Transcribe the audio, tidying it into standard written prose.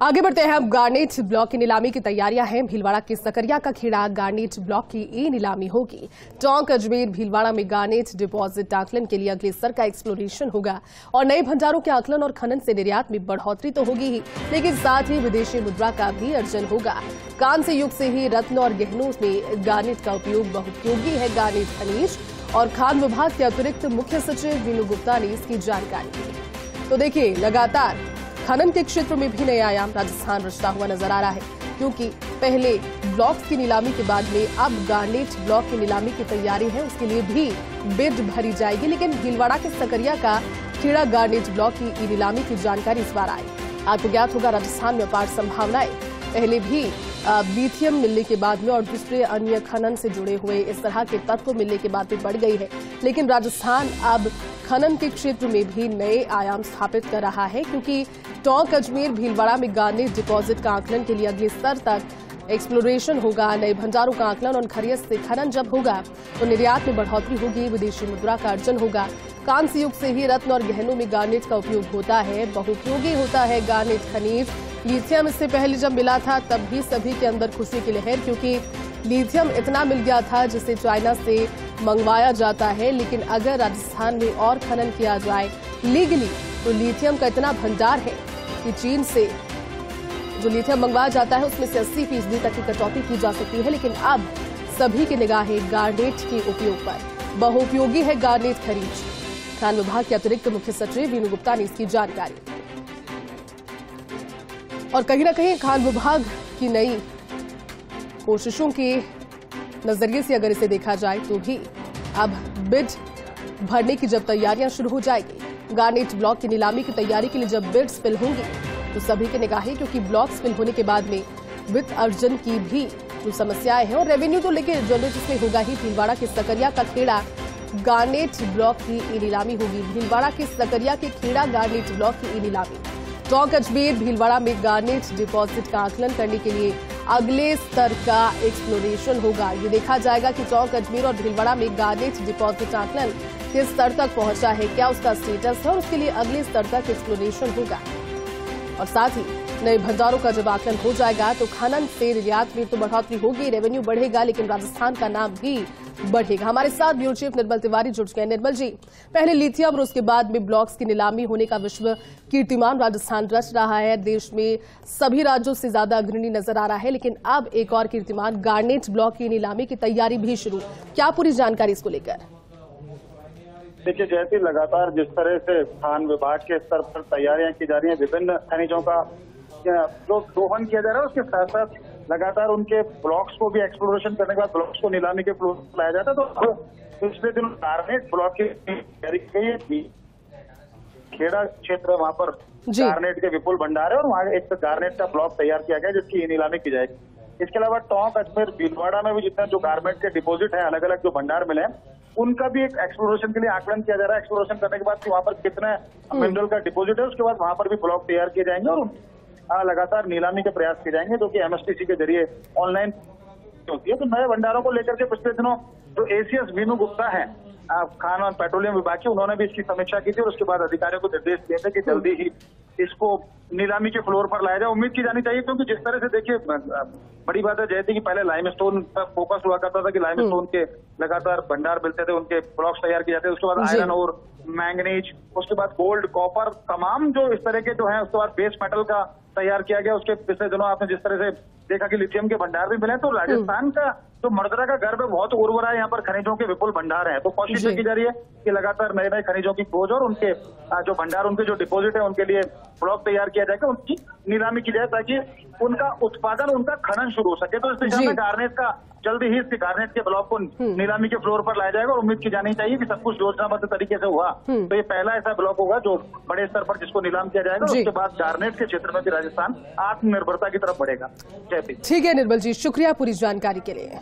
आगे बढ़ते हैं। अब गार्नेट ब्लॉक की नीलामी की तैयारियां हैं। भीलवाड़ा के सकरिया का खेड़ा गार्नेट ब्लॉक की ई नीलामी होगी। टोंक अजमेर भीलवाड़ा में गार्नेट डिपॉजिट आकलन के लिए अगले स्तर का एक्सप्लोरेशन होगा और नए भंडारों के आकलन और खनन से निर्यात में बढ़ोतरी तो होगी ही, लेकिन साथ ही विदेशी मुद्रा का भी अर्जन होगा। कांस्य युग से ही रत्न और गहनों में गार्नेट का उपयोग बहुपयोगी है। गार्नेट खनिज और खान विभाग के अतिरिक्त मुख्य सचिव वीनू गुप्ता ने इसकी जानकारी दी। तो देखिए, लगातार खनन के क्षेत्र में भी नए आयाम राजस्थान रचता हुआ नजर आ रहा है, क्योंकि पहले ब्लॉक्स की नीलामी के बाद में अब गार्नेट ब्लॉक की नीलामी की तैयारी है। उसके लिए भी बिड भरी जाएगी, लेकिन भीलवाड़ा के सकरिया का खेड़ा गार्नेट ब्लॉक की ई नीलामी की जानकारी इस बार आई। आपको ज्ञात होगा, राजस्थान में अपार संभावनाएं पहले भी लिथियम मिलने के बाद में और दूसरे अन्य खनन से जुड़े हुए इस तरह के तत्व मिलने के बाद में बढ़ गई है, लेकिन राजस्थान अब खनन के क्षेत्र में भी नए आयाम स्थापित कर रहा है, क्योंकि टोंक अजमेर भीलवाड़ा में गार्नेट डिपॉजिट का आकलन के लिए अगले स्तर तक एक्सप्लोरेशन होगा। नए भंडारों का आकलन और खरियत से खनन जब होगा तो निर्यात में बढ़ोतरी होगी, विदेशी मुद्रा का अर्जन होगा। कांस्य युग से ही रत्न और गहनों में गार्नेट का उपयोग होता है, बहुपयोगी होता है गार्नेट खनिज। लिथियम इससे पहले जब मिला था तब भी सभी के अंदर खुशी की लहर, क्योंकि लिथियम इतना मिल गया था जिसे चाइना से मंगवाया जाता है। लेकिन अगर राजस्थान में और खनन किया जाए लीगली तो लिथियम का इतना भंडार है कि चीन से जो लिथियम मंगवाया जाता है उसमें से 80% तक की कटौती की जा सकती है। लेकिन अब सभी की निगाहें गार्नेट के उपयोग पर। बहुपयोगी है गार्नेट खनिज। खान विभाग के अतिरिक्त मुख्य सचिव वीनू गुप्ता ने इसकी जानकारी। और कहीं न कहीं खान विभाग की नई कोशिशों के नजरिए से अगर इसे देखा जाए तो भी अब बिड भरने की जब तैयारियां शुरू हो जाएगी, गार्नेट ब्लॉक की नीलामी की तैयारी के लिए जब बिड्स फिल होंगी तो सभी की निगाहें, क्योंकि ब्लॉक्स फिल होने के बाद में वित्त अर्जन की भी जो समस्याएं हैं और रेवेन्यू तो लेकर जनरेट इसमें होगा ही। भीलवाड़ा के सकरिया का खेड़ा गार्नेट ब्लॉक की ई नीलामी होगी। भीलवाड़ा के सकरिया के खेड़ा गार्नेट ब्लॉक की ई नीलामी। टोंक अजमेर भीलवाड़ा में गार्नेट डिपॉजिट का आकलन करने के लिए अगले स्तर का एक्सप्लोरेशन होगा। ये देखा जाएगा कि टोंक अजमेर और भीलवाड़ा में गार्नेट डिपॉजिट आकलन किस स्तर तक पहुंचा है, क्या उसका स्टेटस है, और उसके लिए अगले स्तर तक एक्सप्लोरेशन होगा। और साथ ही नए भंडारों का जब आकलन हो जाएगा तो खनन से निर्यात में तो बढ़ोतरी होगी, रेवेन्यू बढ़ेगा, लेकिन राजस्थान का नाम भी बढ़ेगा। हमारे साथ ब्यूरो चीफ निर्मल तिवारी जुड़ गए। निर्मल जी, पहले लिथियम और उसके बाद में ब्लॉक्स की नीलामी होने का विश्व कीर्तिमान राजस्थान रच रहा है। देश में सभी राज्यों से ज्यादा अग्रणी नजर आ रहा है, लेकिन अब एक और कीर्तिमान गार्नेट ब्लॉक की नीलामी की तैयारी भी शुरू। क्या पूरी जानकारी इसको लेकर? देखिए, जैसे लगातार जिस तरह से खान विभाग के स्तर पर तैयारियां की जा रही हैं, विभिन्न खनिजों का जो दोहन किया जा रहा है, उसके साथ साथ लगातार उनके ब्लॉक्स को भी एक्सप्लोरेशन करने के बाद ब्लॉक्स को नीलामी के फ्लोर पर लाया जाता है। तो पिछले दिनों गार्नेट ब्लॉक की तैयारी की गई। खेड़ा क्षेत्र, वहां पर गार्नेट के विपुल भंडार है और वहां एक गार्नेट का ब्लॉक तैयार किया गया जिसकी नीलामी की जाएगी। इसके अलावा टोंक अजमेर भीलवाड़ा में भी जितने जो गारमेंट के डिपोजिट है, अलग अलग जो भंडार मिले हैं, उनका भी एक एक्सप्लोरेशन के लिए आकलन किया जा रहा है। एक्सप्लोरेशन करने के बाद वहां पर कितने मिनरल का डिपोजिट है, उसके बाद वहां पर भी ब्लॉक तैयार किए जाएंगे और लगातार नीलामी के प्रयास किए जाएंगे, जो कि एमएसटीसी के जरिए ऑनलाइन होती है। तो नए भंडारों को लेकर के पिछले दिनों जो एसीएस वीनू गुप्ता है खान और पेट्रोलियम विभाग के, उन्होंने भी इसकी समीक्षा की थी और उसके बाद अधिकारियों को निर्देश दिए थे कि जल्दी ही इसको नीलामी के फ्लोर पर लाया जाए। उम्मीद की जानी चाहिए, क्योंकि जिस तरह से देखिए, बड़ी बात है जयती कि पहले लाइमस्टोन पर फोकस हुआ करता था कि लाइमस्टोन के लगातार भंडार मिलते थे, उनके ब्लॉक्स तैयार किए जाते थे। उसके बाद आयरन और मैंगनीज, उसके बाद गोल्ड, कॉपर, तमाम जो इस तरह के जो है, उसके बाद बेस मेटल का तैयार किया गया। उसके पिछले दिनों आपने जिस तरह से देखा कि लिथियम के भंडार भी मिले, तो राजस्थान का जो मर्दरा का गर्भ है बहुत उर्वरा है, यहाँ पर खनिजों के विपुल भंडार हैं। तो कोशिश की जा रही है कि लगातार नए नए खनिजों की खोज और उनके जो भंडार, उनके जो डिपोजिट है, उनके लिए ब्लॉक तैयार किया जाएगा, उनकी नीलामी की जाए ताकि उनका उत्पादन, उनका खनन शुरू हो सके। तो इस दिशा में गार्नेट का जल्दी ही इसके गार्नेट के ब्लॉक को नीलामी के फ्लोर पर लाया जाएगा और उम्मीद की जानी चाहिए कि सब कुछ योजनाबद्ध तरीके से हुआ तो ये पहला ऐसा ब्लॉक होगा जो बड़े स्तर पर जिसको नीलाम किया जाएगा। उसके बाद गार्नेट के क्षेत्र में भी राजस्थान आत्मनिर्भरता की तरफ बढ़ेगा। जय हिंद। ठीक है निर्मल जी, शुक्रिया पूरी जानकारी के लिए।